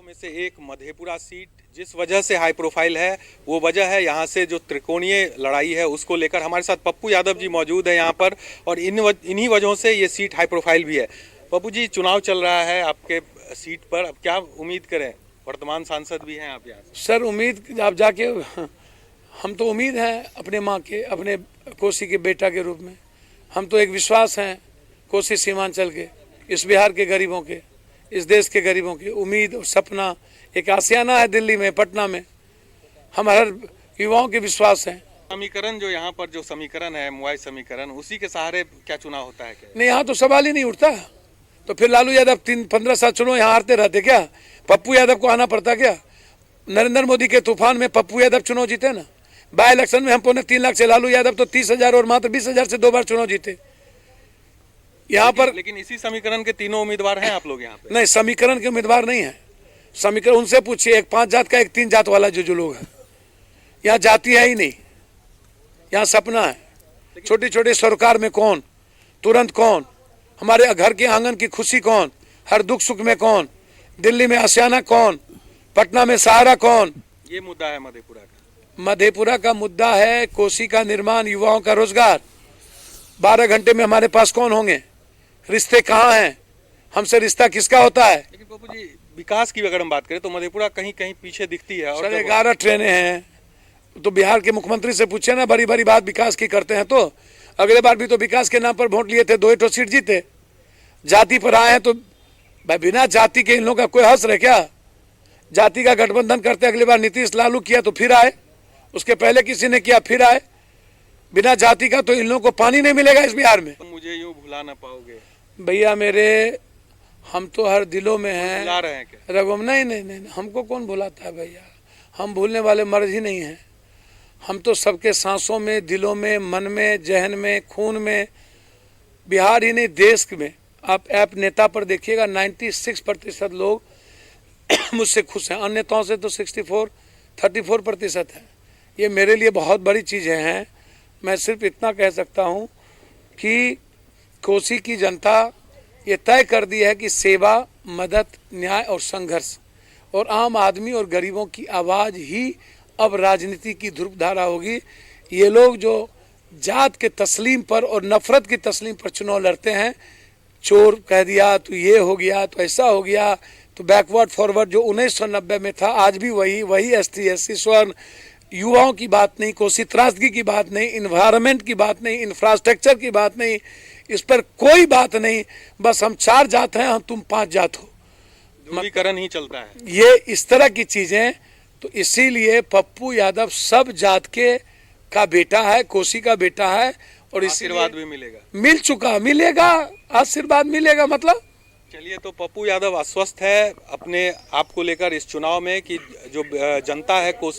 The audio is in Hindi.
सीटों में से एक मधेपुरा सीट जिस वजह से हाई प्रोफाइल है वो वजह है यहाँ से जो त्रिकोणीय लड़ाई है उसको लेकर हमारे साथ पप्पू यादव जी मौजूद है यहाँ पर और इन्हीं वजहों से ये सीट हाई प्रोफाइल भी है। पप्पू जी, चुनाव चल रहा है आपके सीट पर, अब क्या उम्मीद करें? वर्तमान सांसद भी हैं आप यहाँ से। सर उम्मीद आप जाके हम तो उम्मीद है अपने माँ के, अपने कोसी के बेटा के रूप में हम तो एक विश्वास हैं कोसी सीमांचल के, इस बिहार के गरीबों के, इस देश के गरीबों की उम्मीद और सपना, एक आसियाना है दिल्ली में, पटना में, हम हर युवाओं के विश्वास हैं। समीकरण जो यहाँ पर जो समीकरण है मुआय समीकरण, उसी के सहारे क्या चुनाव होता है क्या? नहीं, यहाँ तो सवाल ही नहीं उठता। तो फिर लालू यादव 15 साल चुनाव यहाँ हारते रहते क्या? पप्पू यादव को आना पड़ता क्या? नरेंद्र मोदी के तूफान में पप्पू यादव चुनाव जीते ना। बाई इलेक्शन में हम 3.25 लाख से, लालू यादव तो 30,000 और मात्र 20,000 से 2 बार चुनाव जीते यहाँ पर। लेकिन इसी समीकरण के तीनों उम्मीदवार हैं आप लोग यहाँ पे? नहीं, समीकरण के उम्मीदवार नहीं है। समीकरण उनसे पूछिए, एक 5 जात का, एक 3 जात वाला जो लोग हैं। यहाँ जाति है ही नहीं, यहाँ सपना है। छोटी छोटी सरकार में कौन, तुरंत कौन, हमारे घर के आंगन की खुशी कौन, हर दुख सुख में कौन, दिल्ली में आसियाना कौन, पटना में सहारा कौन। ये मुद्दा है मधेपुरा का। मधेपुरा का मुद्दा है कोसी का निर्माण, युवाओं का रोजगार। 12 घंटे में हमारे पास कौन होंगे? रिश्ते कहाँ हैं? हमसे रिश्ता किसका होता है? लेकिन पप्पू जी, विकास की अगर हम बात करें तो मधेपुरा कहीं कहीं पीछे दिखती है। और 11 ट्रेनें हैं। तो बिहार के मुख्यमंत्री से पूछे ना, बड़ी बड़ी बात विकास की करते हैं तो अगले बार भी तो विकास के नाम पर वोट लिए थे, 2 सीट जीते। जाति पर आए हैं तो भाई बिना जाति के इन लोगों का कोई हंस रहे क्या? जाति का गठबंधन करते अगली बार नीतीश लालू किया तो फिर आए, उसके पहले किसी ने किया फिर आए। बिना जाति का तो इन लोगों को पानी नहीं मिलेगा इस बिहार में। मुझे यूं भुला ना पाओगे भैया मेरे, हम तो हर दिलों में हैं। भुला रहे हैं क्या रघुम? नहीं, हमको कौन भुलाता है भैया? हम भूलने वाले मर्द ही नहीं हैं। हम तो सबके सांसों में, दिलों में, मन में, जहन में, खून में, बिहार ही नहीं देश में। आप ऐप नेता पर देखिएगा, 96% लोग मुझसे खुश हैं। अन्य नेताओं से तो 34% है। ये मेरे लिए बहुत बड़ी चीज़ें हैं। मैं सिर्फ इतना कह सकता हूँ कि कोसी की जनता ये तय कर दी है कि सेवा, मदद, न्याय और संघर्ष और आम आदमी और गरीबों की आवाज़ ही अब राजनीति की ध्रुवधारा होगी। ये लोग जो जात के तस्लीम पर और नफरत की तस्लीम पर चुनाव लड़ते हैं, चोर कह दिया तो ये हो गया, तो ऐसा हो गया, तो बैकवर्ड फॉरवर्ड जो 1990 में था आज भी वही ST SC स्वर्ण, युवाओं की बात नहीं, कोसी त्रासदी की बात नहीं, इन्वायरमेंट की बात नहीं, इंफ्रास्ट्रक्चर की बात नहीं, इस पर कोई बात नहीं। बस हम 4 जात हैं, हम तुम 5 जात हो, ध्रुवीकरण ही चलता है। ये इस तरह की चीजें। तो इसीलिए पप्पू यादव सब जात के का बेटा है, कोसी का बेटा है और आशीर्वाद भी मिलेगा, मिल चुका, मिलेगा, आशीर्वाद मिलेगा। मतलब चलिए, तो पप्पू यादव आश्वस्त है अपने आप को लेकर इस चुनाव में कि जो जनता है कोसी